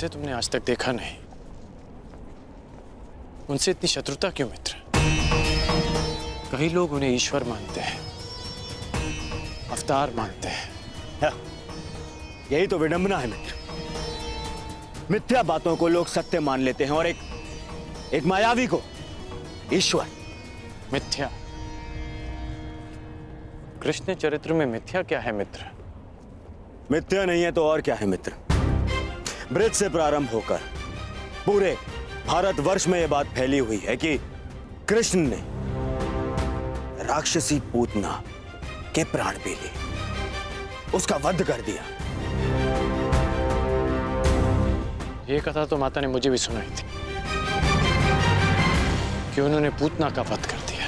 जिसे तुमने आज तक देखा नहीं, उनसे इतनी शत्रुता क्यों मित्र? कई लोग उन्हें ईश्वर मानते हैं, अवतार मानते हैं। यही तो विडंबना है मित्र। मिथ्या बातों को लोग सत्य मान लेते हैं और एक मायावी को ईश्वर। मिथ्या? कृष्ण चरित्र में मिथ्या क्या है मित्र? मिथ्या नहीं है तो और क्या है मित्र? ब्रज से प्रारंभ होकर पूरे भारतवर्ष में यह बात फैली हुई है कि कृष्ण ने राक्षसी पूतना के प्राण पी लिए, उसका वध कर दिया। ये कथा तो माता ने मुझे भी सुनाई थी कि उन्होंने पूतना का वध कर दिया।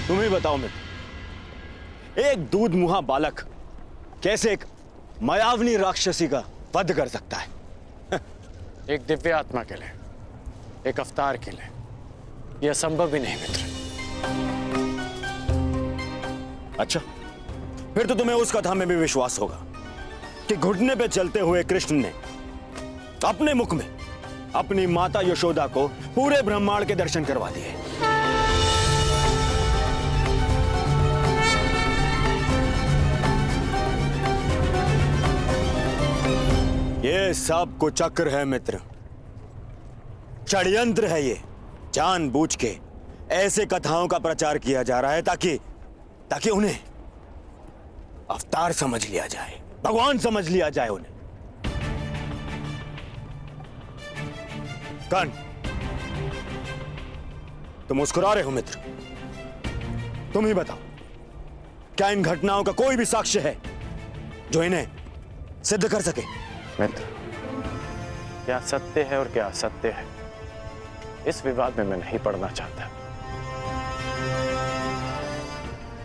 तुम ही बताओ मित्र, एक दूध मुहा बालक कैसे एक मायावनी राक्षसी का वध कर सकता है? एक दिव्य आत्मा के लिए, एक अवतार के लिए यह संभव भी नहीं मित्र। अच्छा, फिर तो तुम्हें उस कथा में भी विश्वास होगा कि घुटने पे चलते हुए कृष्ण ने अपने मुख में अपनी माता यशोदा को पूरे ब्रह्मांड के दर्शन करवा दिए। ये सब कुचक्र है मित्र, षड्यंत्र है ये। जानबूझ के ऐसे कथाओं का प्रचार किया जा रहा है ताकि उन्हें अवतार समझ लिया जाए, भगवान समझ लिया जाए उन्हें। कर्ण, तुम मुस्कुरा रहे हो मित्र। तुम ही बताओ, क्या इन घटनाओं का कोई भी साक्ष्य है जो इन्हें सिद्ध कर सके? मित्र, क्या सत्य है और क्या असत्य है, इस विवाद में मैं नहीं पड़ना चाहता।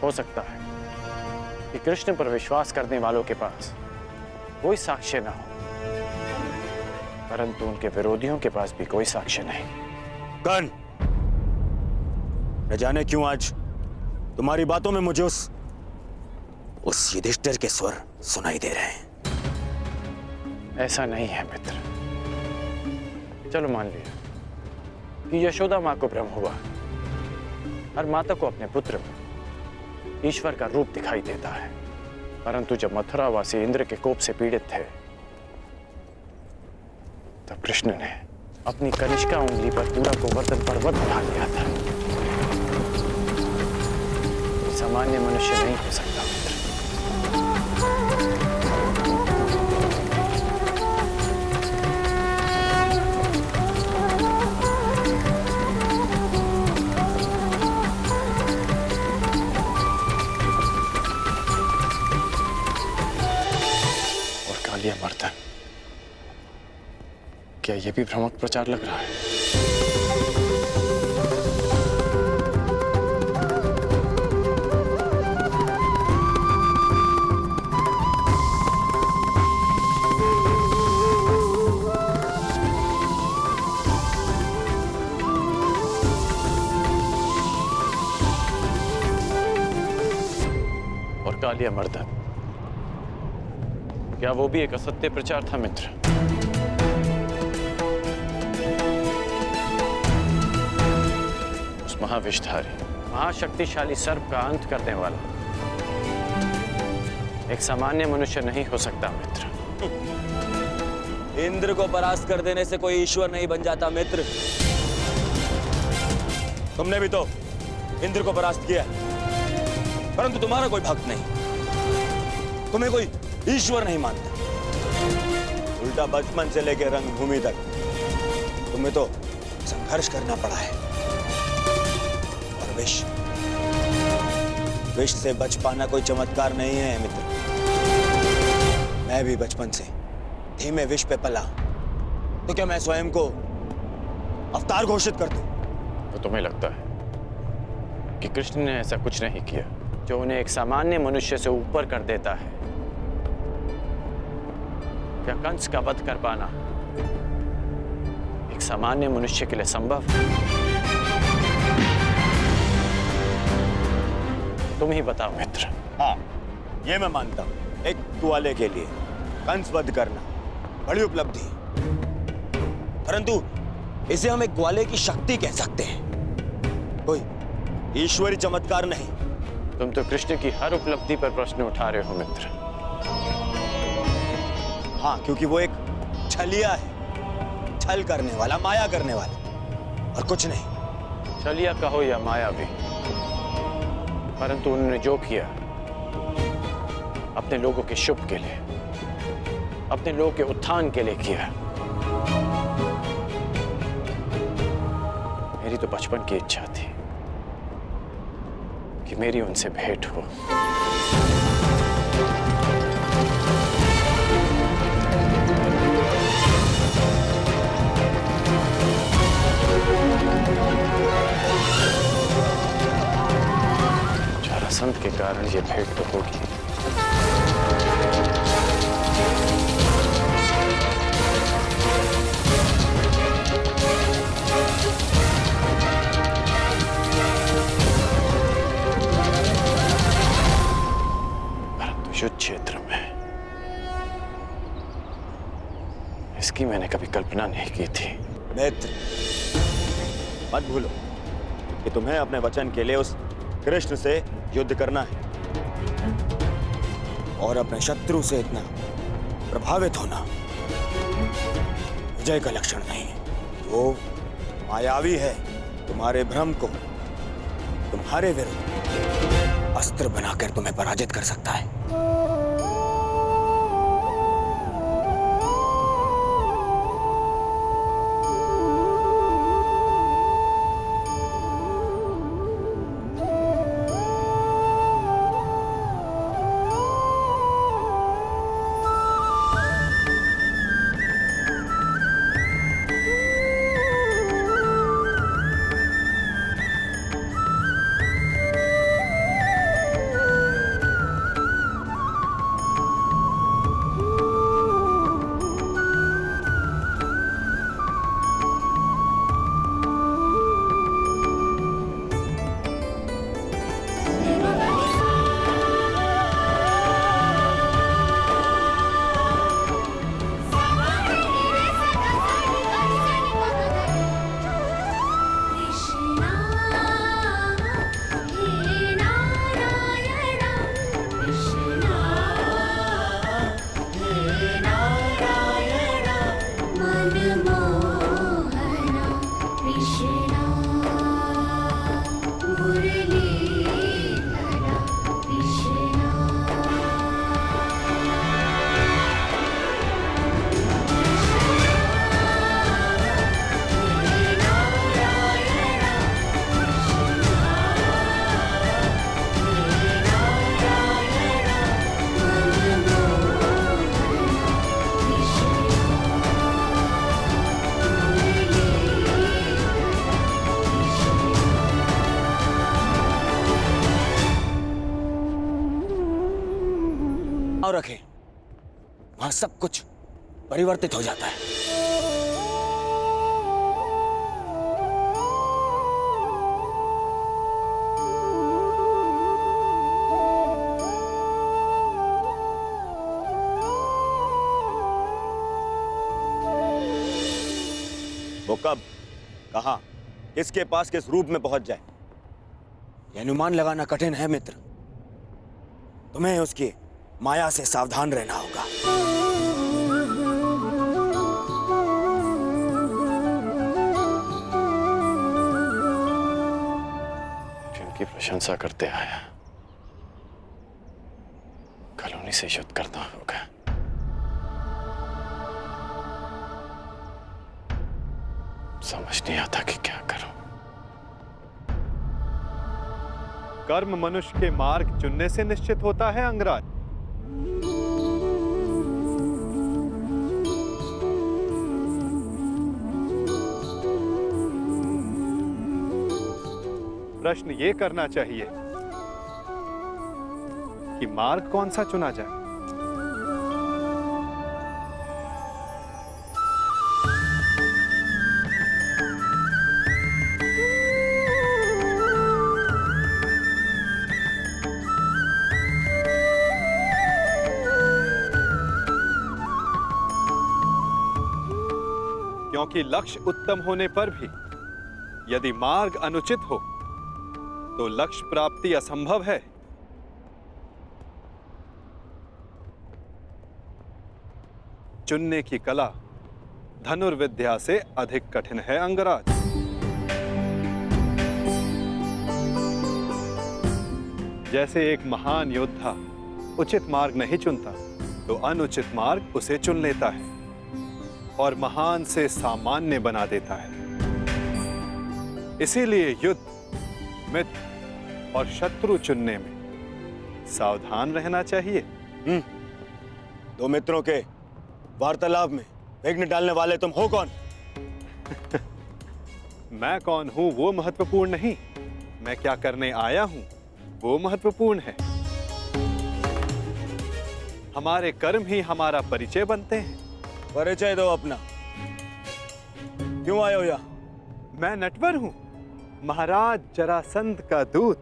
हो सकता है कि कृष्ण पर विश्वास करने वालों के पास कोई साक्ष्य ना हो, परंतु उनके विरोधियों के पास भी कोई साक्ष्य नहीं। कर्ण, न जाने क्यों आज तुम्हारी बातों में मुझे उस युधिष्ठिर के स्वर सुनाई दे रहे हैं। ऐसा नहीं है मित्र। चलो मान लिया कि यशोदा मां को भ्रम हुआ, हर माता को अपने पुत्र में ईश्वर का रूप दिखाई देता है, परंतु जब मथुरावासी इंद्र के कोप से पीड़ित थे तब कृष्ण ने अपनी कनिष्का उंगली पर पूरा गोवर्धन पर्वत उठा लिया था। सामान्य मनुष्य नहीं हो सकता मित्र। मर्दन, क्या यह भी भ्रामक प्रचार लग रहा है? और कालिया मर्दन, क्या वो भी एक असत्य प्रचार था मित्र? उस महाविषधारी, महाशक्तिशाली सर्प का अंत करने वाला एक सामान्य मनुष्य नहीं हो सकता मित्र। इंद्र को परास्त कर देने से कोई ईश्वर नहीं बन जाता मित्र। तुमने भी तो इंद्र को परास्त किया, परंतु तुम्हारा कोई भक्त नहीं, तुम्हें कोई ईश्वर नहीं मानता। उल्टा बचपन से लेकर रंगभूमि तक तुम्हें तो संघर्ष करना पड़ा है। और विष से बच पाना कोई चमत्कार नहीं है मित्र। मैं भी बचपन से धीमे विष पे पला, तो क्या मैं स्वयं को अवतार घोषित कर दूं? तो तुम्हें लगता है कि कृष्ण ने ऐसा कुछ नहीं किया जो उन्हें एक सामान्य मनुष्य से ऊपर कर देता है? क्या कंस का वध कर पाना एक सामान्य मनुष्य के लिए संभव? तुम ही बताओ मित्र। हाँ, ये मैं मानता हूं एक ग्वाले के लिए कंस वध करना बड़ी उपलब्धि है, परंतु इसे हम एक ग्वाले की शक्ति कह सकते हैं, कोई ईश्वरी चमत्कार नहीं। तुम तो कृष्ण की हर उपलब्धि पर प्रश्न उठा रहे हो मित्र। हाँ, क्योंकि वो एक छलिया है, छल करने वाला, माया करने वाला, और कुछ नहीं। छलिया कहो या माया भी, परंतु उन्होंने जो किया अपने लोगों के शुभ के लिए, अपने लोगों के उत्थान के लिए किया। मेरी तो बचपन की इच्छा थी कि मेरी उनसे भेंट हो। जरासंध के कारण ये भेंट तो होगी। युद्ध क्षेत्र में इसकी मैंने कभी कल्पना नहीं की थी। मित्र, मत भूलो कि तुम्हें अपने वचन के लिए उस कृष्ण से युद्ध करना है, और अपने शत्रु से इतना प्रभावित होना विजय का लक्षण नहीं है। वो मायावी है, तुम्हारे भ्रम को तुम्हारे विरुद्ध अस्त्र बनाकर तुम्हें पराजित कर सकता है। और रखें, वहां सब कुछ परिवर्तित हो जाता है। वो कब, कहां, किसके पास, किस रूप में पहुंच जाए, यह अनुमान लगाना कठिन है मित्र। तुम्हें उसकी माया से सावधान रहना होगा। जिनकी प्रशंसा करते आया, कल उन्हीं से युद्ध करना होगा। समझ नहीं आता कि क्या करूं। कर्म मनुष्य के मार्ग चुनने से निश्चित होता है अंगराज। प्रश्न ये करना चाहिए कि मार्ग कौन सा चुना जाए। क्योंकि लक्ष्य उत्तम होने पर भी यदि मार्ग अनुचित हो तो लक्ष्य प्राप्ति असंभव है। चुनने की कला धनुर्विद्या से अधिक कठिन है अंगराज। जैसे एक महान योद्धा उचित मार्ग नहीं चुनता तो अनुचित मार्ग उसे चुन लेता है और महान से सामान्य बना देता है। इसीलिए युद्ध, मित्र और शत्रु चुनने में सावधान रहना चाहिए। दो मित्रों के वार्तालाप में विघ्न डालने वाले तुम हो कौन? मैं कौन हूं वो महत्वपूर्ण नहीं, मैं क्या करने आया हूं वो महत्वपूर्ण है। हमारे कर्म ही हमारा परिचय बनते हैं। परिचय दो अपना। क्यों आए हो यहाँ? मैं नटवर हूं, महाराज जरासंध का दूत।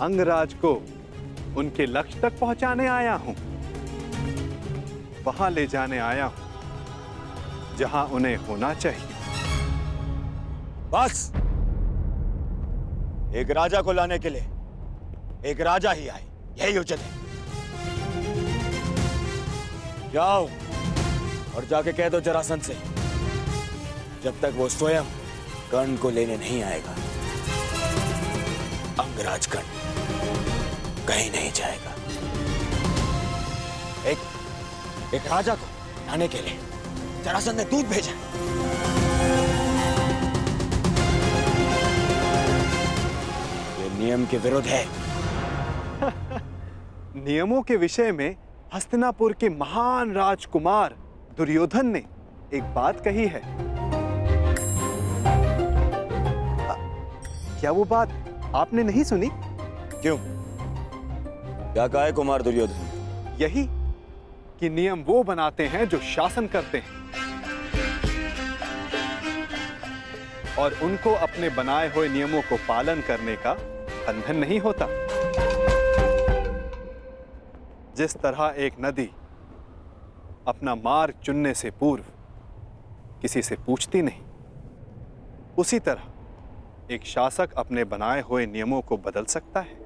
अंगराज को उनके लक्ष्य तक पहुंचाने आया हूं, वहां ले जाने आया हूं जहां उन्हें होना चाहिए। बस, एक राजा को लाने के लिए एक राजा ही आए, यही उचित है। जाओ और जाके कह दो जरासंध से, जब तक वो स्वयं कर्ण को लेने नहीं आएगा, अंगराज कर्ण कहीं नहीं जाएगा। एक राजा को लाने के लिए जरासंध ने दूत भेजा। ये नियम के विरुद्ध है। नियमों के विषय में हस्तिनापुर के महान राजकुमार दुर्योधन ने एक बात कही है। क्या वो बात आपने नहीं सुनी? क्यों? क्या कहा है कुमार दुर्योधन? यही कि नियम वो बनाते हैं जो शासन करते हैं और उनको अपने बनाए हुए नियमों को पालन करने का बंधन नहीं होता। जिस तरह एक नदी अपना मार्ग चुनने से पूर्व किसी से पूछती नहीं, उसी तरह एक शासक अपने बनाए हुए नियमों को बदल सकता है।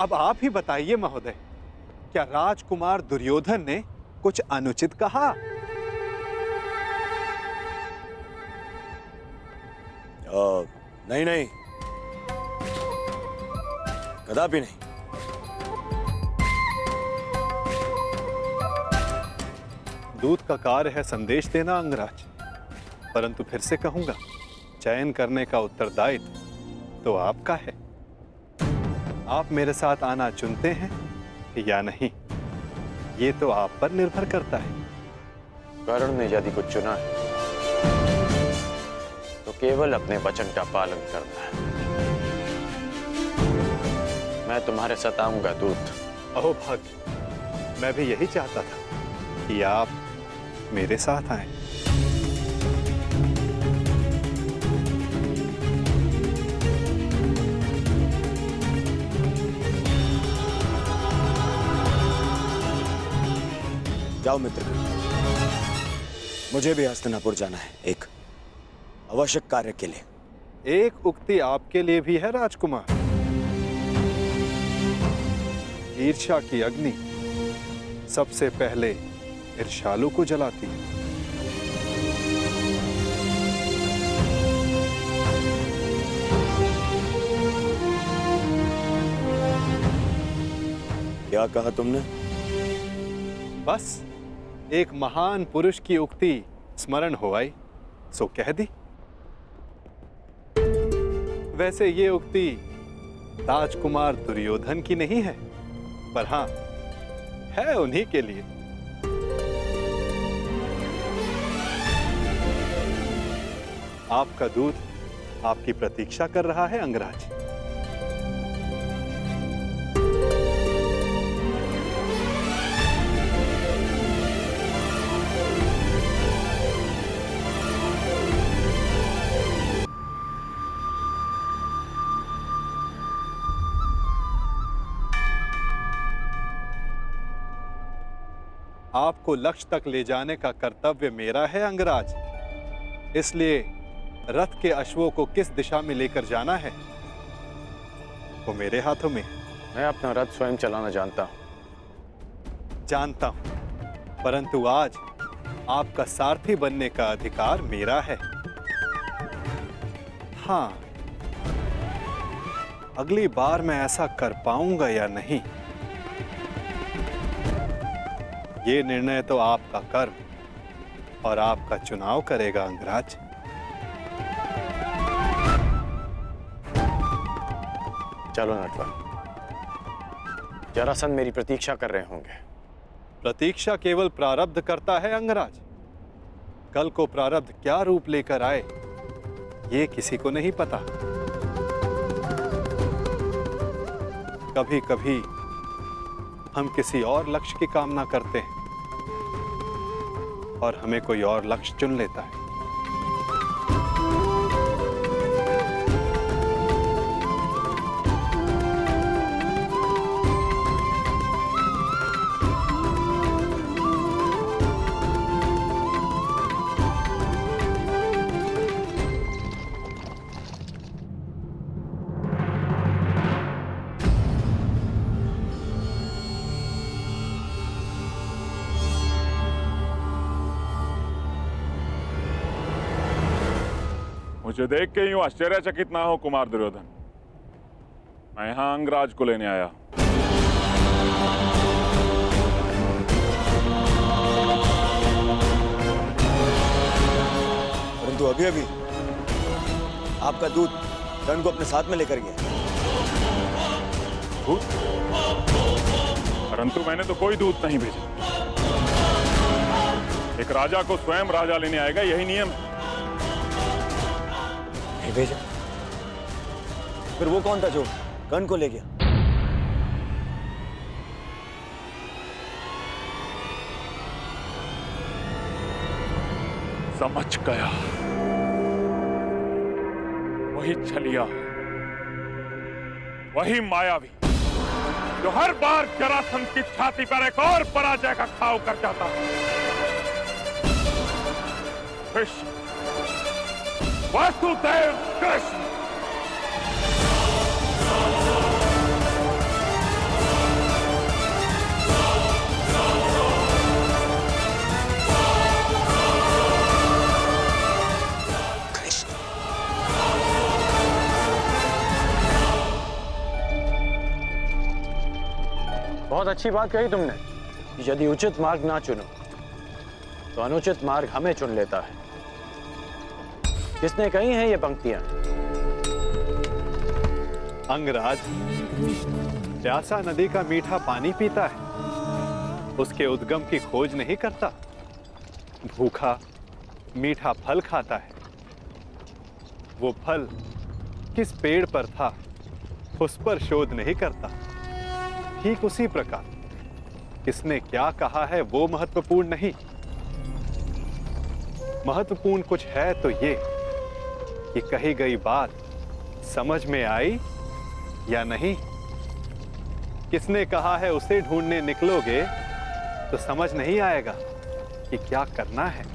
अब आप ही बताइए महोदय, क्या राजकुमार दुर्योधन ने कुछ अनुचित कहा? नहीं नहीं, कदापि नहीं। दूत का कार्य है संदेश देना अंगराज, परंतु फिर से कहूंगा, चयन करने का उत्तरदायित्व तो आपका है। आप मेरे साथ आना चुनते हैं या नहीं, ये तो आप पर निर्भर करता है। कर्ण ने यदि कुछ चुना है तो केवल अपने वचन का पालन करना है। मैं तुम्हारे साथ आऊंगा दूत। अहो भाग्य, मैं भी यही चाहता था कि आप मेरे साथ आएं। जाओ मित्र, मुझे भी हस्तिनापुर जाना है एक आवश्यक कार्य के लिए। एक उक्ति आपके लिए भी है राजकुमार। ईर्ष्या की अग्नि सबसे पहले ईर्ष्यालु को जलाती है। क्या कहा तुमने? बस एक महान पुरुष की उक्ति स्मरण हो आई, सो कह दी। वैसे ये उक्ति राजकुमार दुर्योधन की नहीं है, पर हां, है उन्हीं के लिए। आपका दूत आपकी प्रतीक्षा कर रहा है अंगराज। आपको लक्ष्य तक ले जाने का कर्तव्य मेरा है अंगराज। इसलिए रथ के अश्वों को किस दिशा में लेकर जाना है वो मेरे हाथों में। मैं अपना रथ स्वयं चलाना जानता हूं। जानता हूं, परंतु आज आपका सारथी बनने का अधिकार मेरा है। हाँ, अगली बार मैं ऐसा कर पाऊंगा या नहीं, ये निर्णय तो आपका कर्म और आपका चुनाव करेगा अंगराज। चलो नटवर, जरासंध मेरी प्रतीक्षा कर रहे होंगे। प्रतीक्षा केवल प्रारब्ध करता है अंगराज। कल को प्रारब्ध क्या रूप लेकर आए ये किसी को नहीं पता। कभी कभी हम किसी और लक्ष्य की कामना करते हैं और हमें कोई और लक्ष्य चुन लेता है। मुझे देख के यूं आश्चर्यचकित ना हो कुमार दुर्योधन। मैं यहां अंगराज को लेने आया। परंतु अभी अभी आपका दूत कर्ण को अपने साथ में लेकर गया। दूत? परंतु मैंने तो कोई दूत नहीं भेजा। एक राजा को स्वयं राजा लेने आएगा, यही नियम है। नहीं भेजा? फिर वो कौन था जो कर्ण को ले गया? समझ गया, वही छलिया, वही मायावी जो हर बार जरासंध की छाती पर एक और पराजय का घाव कर जाता है। कृष्ण, वासुदेव कृष्ण। बहुत अच्छी बात कही तुमने कि यदि उचित मार्ग ना चुनो तो अनुचित मार्ग हमें चुन लेता है। किसने कही हैं ये पंक्तियां? अंगराज प्यासा नदी का मीठा पानी पीता है, उसके उद्गम की खोज नहीं करता। भूखा मीठा फल खाता है, वो फल किस पेड़ पर था उस पर शोध नहीं करता। ठीक उसी प्रकार किसने क्या कहा है वो महत्वपूर्ण नहीं, महत्वपूर्ण कुछ है तो ये कि कही गई बात समझ में आई या नहीं। किसने कहा है उसे ढूंढने निकलोगे तो समझ नहीं आएगा कि क्या करना है।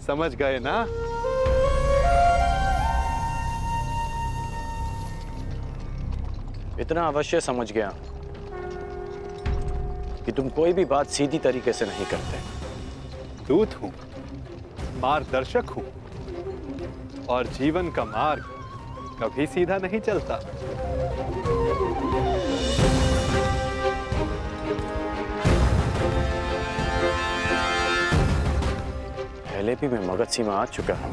समझ गए ना? इतना अवश्य समझ गया कि तुम कोई भी बात सीधी तरीके से नहीं करते। दूत हूं, मार्गदर्शक हूं, और जीवन का मार्ग कभी सीधा नहीं चलता। पहले भी मैं मगध सीमा आ चुका हूं,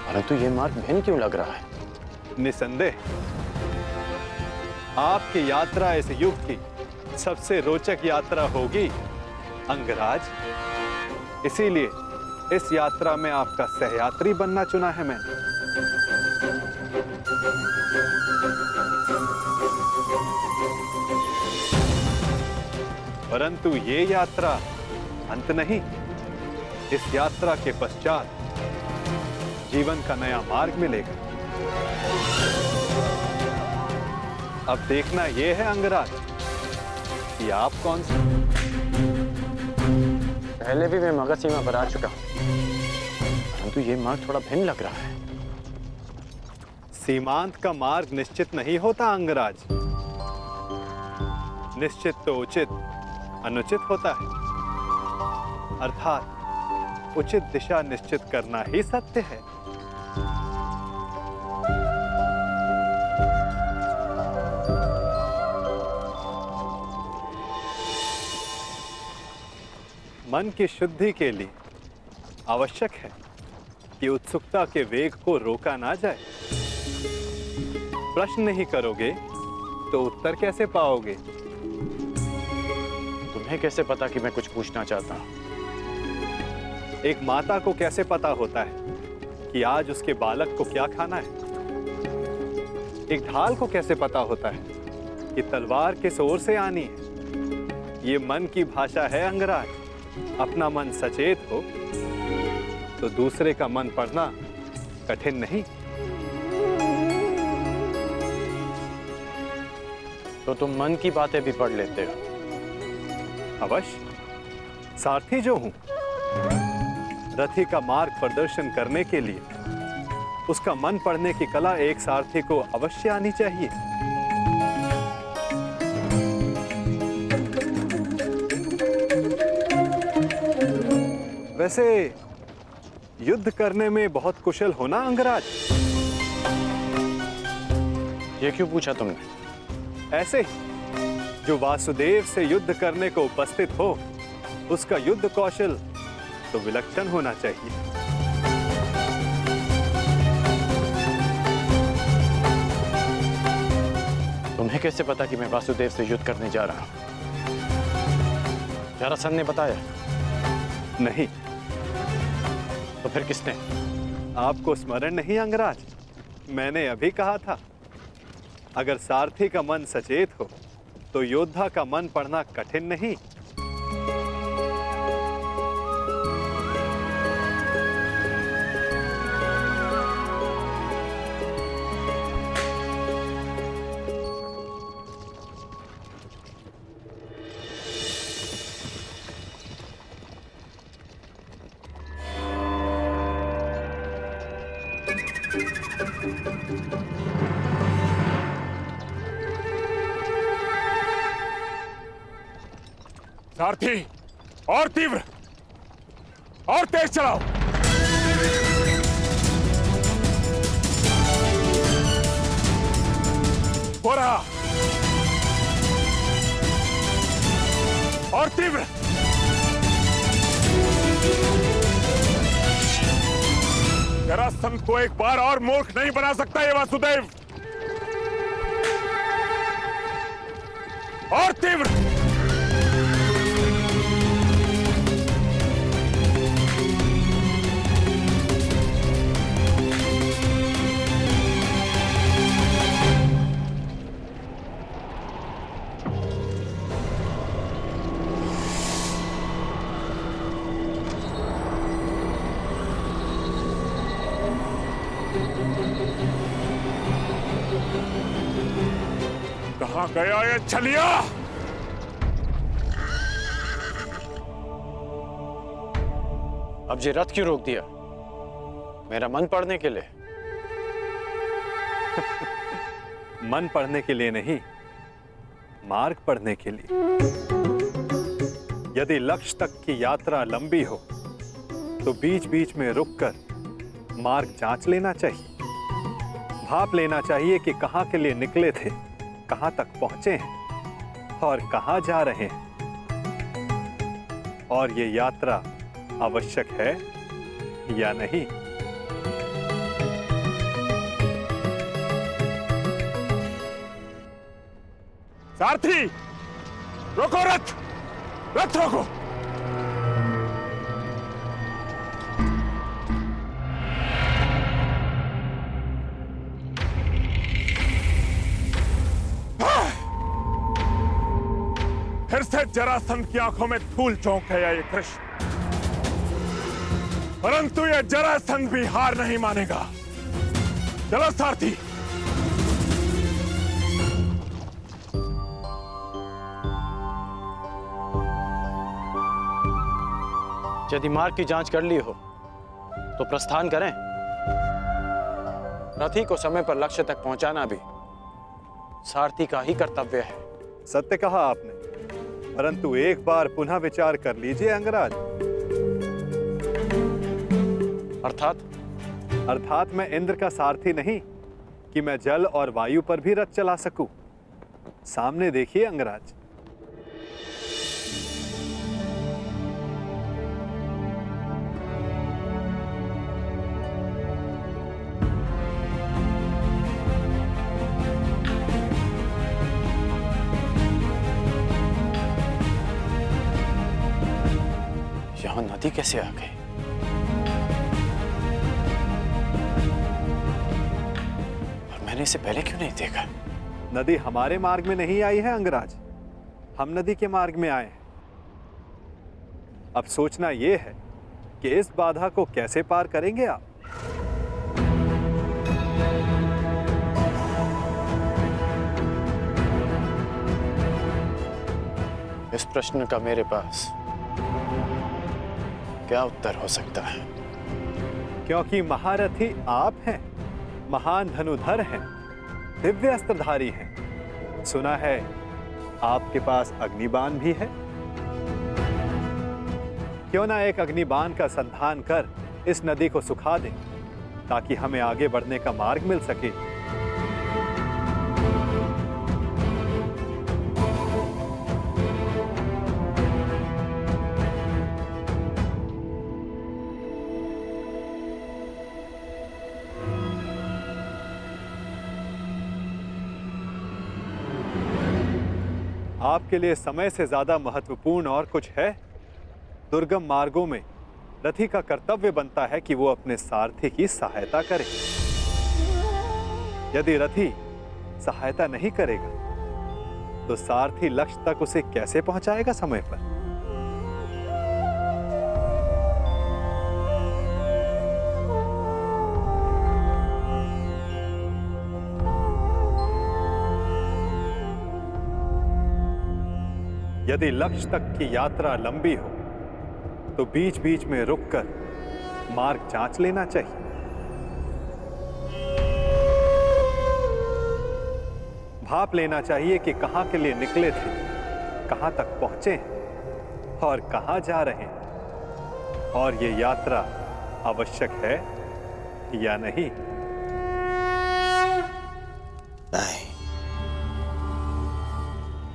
परंतु ये मार्ग भिन्न क्यों लग रहा है? निसंदेह आपकी यात्रा इस युग की सबसे रोचक यात्रा होगी अंगराज। इसीलिए इस यात्रा में आपका सहयात्री बनना चुना है मैंने। परंतु ये यात्रा अंत नहीं। इस यात्रा के पश्चात जीवन का नया मार्ग मिलेगा। अब देखना यह है अंगराज कि आप कौन से? पहले भी मैं मगध सीमा पर आ चुका हूं, परंतु ये मार्ग थोड़ा भिन्न लग रहा है। सीमांत का मार्ग निश्चित नहीं होता अंगराज। निश्चित तो उचित, अनुचित होता है। अर्थात उचित दिशा निश्चित करना ही सत्य है। मन की शुद्धि के लिए आवश्यक है कि उत्सुकता के वेग को रोका ना जाए। प्रश्न नहीं करोगे तो उत्तर कैसे पाओगे? तुम्हें कैसे पता कि मैं कुछ पूछना चाहता हूं? एक माता को कैसे पता होता है कि आज उसके बालक को क्या खाना है? एक ढाल को कैसे पता होता है कि तलवार किस ओर से आनी है? ये मन की भाषा है अंगराज। अपना मन सचेत हो तो दूसरे का मन पढ़ना कठिन नहीं। तो तुम मन की बातें भी पढ़ लेते हो? अवश्य, सारथी जो हूं, रथी का मार्ग प्रदर्शन करने के लिए उसका मन पढ़ने की कला एक सारथी को अवश्य आनी चाहिए। वैसे युद्ध करने में बहुत कुशल होना अंगराज? ये क्यों पूछा तुमने? ऐसे ही जो वासुदेव से युद्ध करने को उपस्थित हो, उसका युद्ध कौशल तो विलक्षण होना चाहिए। तुम्हें कैसे पता कि मैं वासुदेव से युद्ध करने जा रहा हूं? जरासंध ने बताया? नहीं। तो फिर किसने? आपको स्मरण नहीं अंगराज? मैंने अभी कहा था, अगर सारथी का मन सचेत हो तो योद्धा का मन पढ़ना कठिन नहीं। सारथी, और तीव्र और तेज चलाओ। हो रहा, और तीव्र। जरासंध को एक बार और मूर्ख नहीं बना सकता ये वासुदेव। और तीव्र। कहां गया ये छलिया? अब ये रथ क्यों रोक दिया? मेरा मन पढ़ने के लिए? मन पढ़ने के लिए नहीं, मार्ग पढ़ने के लिए। यदि लक्ष्य तक की यात्रा लंबी हो तो बीच बीच में रुककर मार्ग जांच लेना चाहिए। भाप लेना चाहिए कि कहां के लिए निकले थे, कहां तक पहुंचे हैं और कहां जा रहे हैं, और ये यात्रा आवश्यक है या नहीं। सारथी, रोको रथ, रथ रोको। फिर से जरासंध की आंखों में धूल चौंक गया ये कृष्ण, परंतु ये जरासंध भी हार नहीं मानेगा। चलो सारथी। यदि मार्ग की जांच कर ली हो तो प्रस्थान करें। रथी को समय पर लक्ष्य तक पहुंचाना भी सारथी का ही कर्तव्य है। सत्य कहा आपने, परंतु एक बार पुनः विचार कर लीजिए अंगराज। अर्थात मैं इंद्र का सारथी नहीं कि मैं जल और वायु पर भी रथ चला सकूं। सामने देखिए अंगराज। यहां नदी कैसे आ गई? और मैंने इसे पहले क्यों नहीं देखा? नदी हमारे मार्ग में नहीं आई है अंगराज, हम नदी के मार्ग में आए हैं। अब सोचना यह है कि इस बाधा को कैसे पार करेंगे आप। इस प्रश्न का मेरे पास क्या उत्तर हो सकता है? क्योंकि महारथी आप हैं, महान धनुधर हैं, दिव्य अस्त्रधारी हैं। सुना है आपके पास अग्निबाण भी है। क्यों ना एक अग्निबाण का संधान कर इस नदी को सुखा दें, ताकि हमें आगे बढ़ने का मार्ग मिल सके। आपके लिए समय से ज्यादा महत्वपूर्ण और कुछ है? दुर्गम मार्गों में रथी का कर्तव्य बनता है कि वो अपने सारथी की सहायता करे। यदि रथी सहायता नहीं करेगा तो सारथी लक्ष्य तक उसे कैसे पहुंचाएगा समय पर? यदि लक्ष्य तक की यात्रा लंबी हो तो बीच बीच में रुककर मार्ग जांच लेना चाहिए। भाप लेना चाहिए कि कहां के लिए निकले थे, कहां तक पहुंचे हैं और कहां जा रहे हैं, और ये यात्रा आवश्यक है या नहीं। नहीं,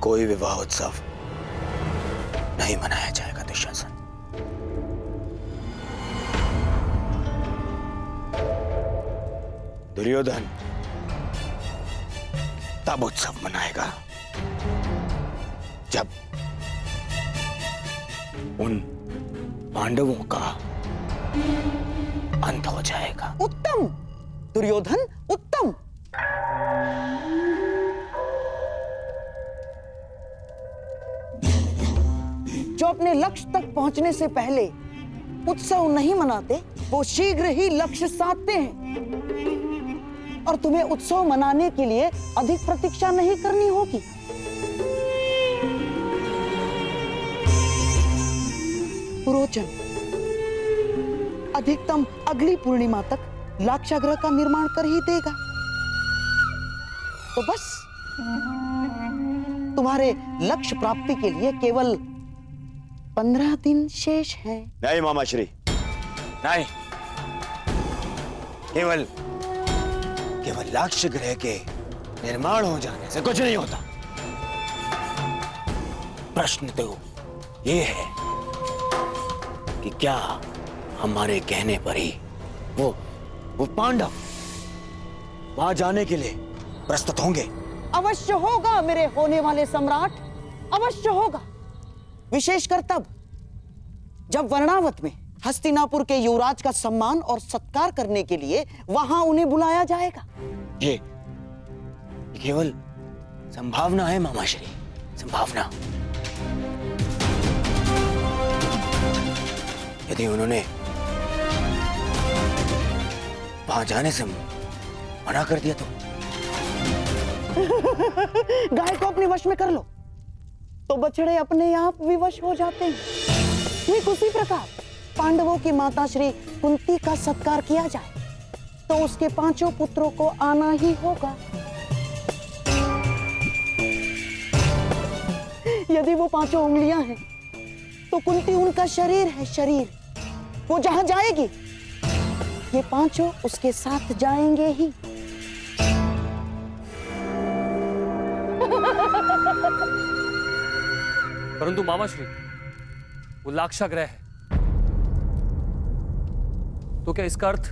कोई विवाह उत्सव नहीं मनाया जाएगा दुशासन। दुर्योधन तब उत्सव मनाएगा जब उन पांडवों का अंत हो जाएगा। उत्तम दुर्योधन, उत्तम। जो अपने लक्ष्य तक पहुंचने से पहले उत्सव नहीं मनाते, वो शीघ्र ही लक्ष्य साधते हैं। और तुम्हें उत्सव मनाने के लिए अधिक प्रतीक्षा नहीं करनी होगी। पुरोचन अधिकतम अगली पूर्णिमा तक लाक्षागृह का निर्माण कर ही देगा। तो बस तुम्हारे लक्ष्य प्राप्ति के लिए केवल 15 दिन शेष हैं। नहीं मामाश्री, नहीं। केवल लाक्ष ग्रह के निर्माण हो जाने से कुछ नहीं होता। प्रश्न तो ये है कि क्या हमारे कहने पर ही वो पांडव वहां जाने के लिए प्रस्तुत होंगे? अवश्य होगा मेरे होने वाले सम्राट, अवश्य होगा। विशेषकर तब जब वर्णावत में हस्तिनापुर के युवराज का सम्मान और सत्कार करने के लिए वहां उन्हें बुलाया जाएगा। ये केवल संभावना है मामाश्री, संभावना। यदि उन्होंने वहां जाने से मना कर दिया तो गाय को अपने वश में कर लो तो बछड़े अपने आप विवश हो जाते हैं। ठीक उसी प्रकार पांडवों की माता श्री कुंती का सत्कार किया जाए तो उसके 5 पुत्रों को आना ही होगा। यदि वो 5 उंगलियां हैं तो कुंती उनका शरीर है, शरीर। वो जहां जाएगी ये 5 उसके साथ जाएंगे ही। परंतु मामाश्री, वो लाक्षागृह है, तो क्या इसका अर्थ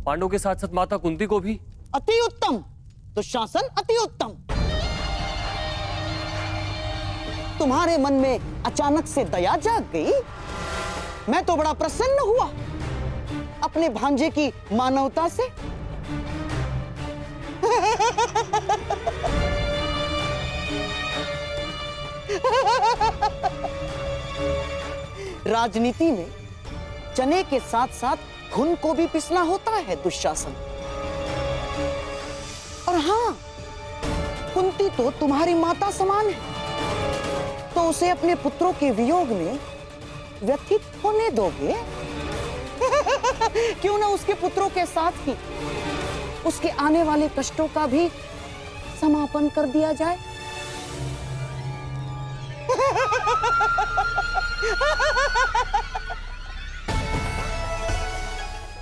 पांडवों के साथ साथ माता कुंती को भी? अति उत्तम दुशासन, अति उत्तम। तुम्हारे मन में अचानक से दया जाग गई। मैं तो बड़ा प्रसन्न हुआ अपने भांजे की मानवता से। राजनीति में चने के साथ साथ घुन को भी पिसना होता है दुशासन। और हां, कुंती तो तुम्हारी माता समान है, तो उसे अपने पुत्रों के वियोग में व्यथित होने दोगे? क्यों ना उसके पुत्रों के साथ ही उसके आने वाले कष्टों का भी समापन कर दिया जाए।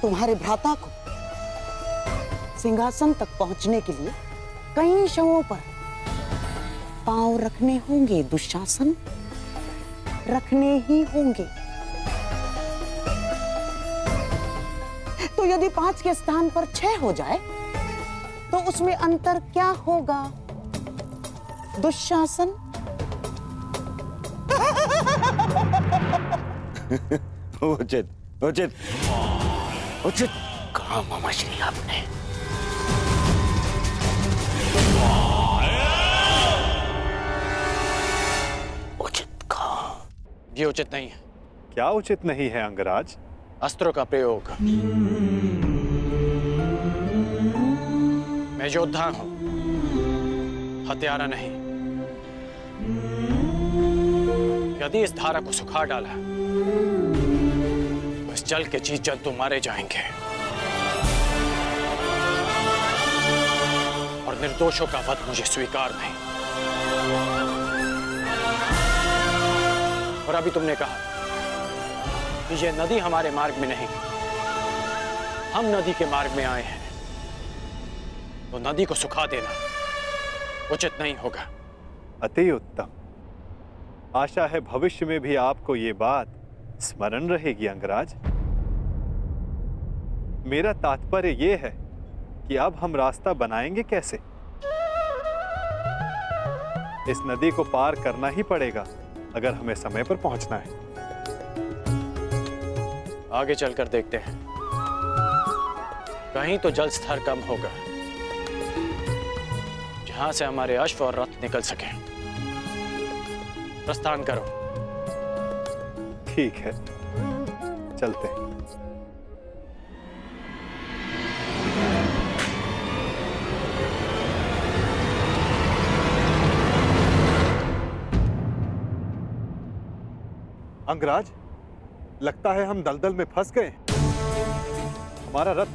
तुम्हारे भ्राता को सिंहासन तक पहुंचने के लिए कई शवों पर पांव रखने होंगे दुशासन, रखने ही होंगे। तो यदि 5 के स्थान पर 6 हो जाए तो उसमें अंतर क्या होगा दुशासन? उचित उचित उचित कहा मामाश्री आपने? उचित कहा। ये उचित नहीं है। क्या उचित नहीं है अंगराज? अस्त्रों का प्रयोग। मैं योद्धा हूं, हत्यारा नहीं। यदि इस धारा को सुखा डाला तो इस जल के जीव जंतु मारे जाएंगे और निर्दोषों का वध मुझे स्वीकार नहीं। और अभी तुमने कहा कि ये नदी हमारे मार्ग में नहीं, हम नदी के मार्ग में आए हैं, तो नदी को सुखा देना उचित नहीं होगा। अति उत्तम। आशा है भविष्य में भी आपको ये बात स्मरण रहेगी अंगराज। मेरा तात्पर्य ये है कि अब हम रास्ता बनाएंगे कैसे? इस नदी को पार करना ही पड़ेगा अगर हमें समय पर पहुंचना है। आगे चलकर देखते हैं, कहीं तो जल स्तर कम होगा जहां से हमारे अश्व और रथ निकल सके। प्रस्थान करो। ठीक है, चलते हैं। अंगराज, लगता है हम दलदल में फंस गए। हमारा रथ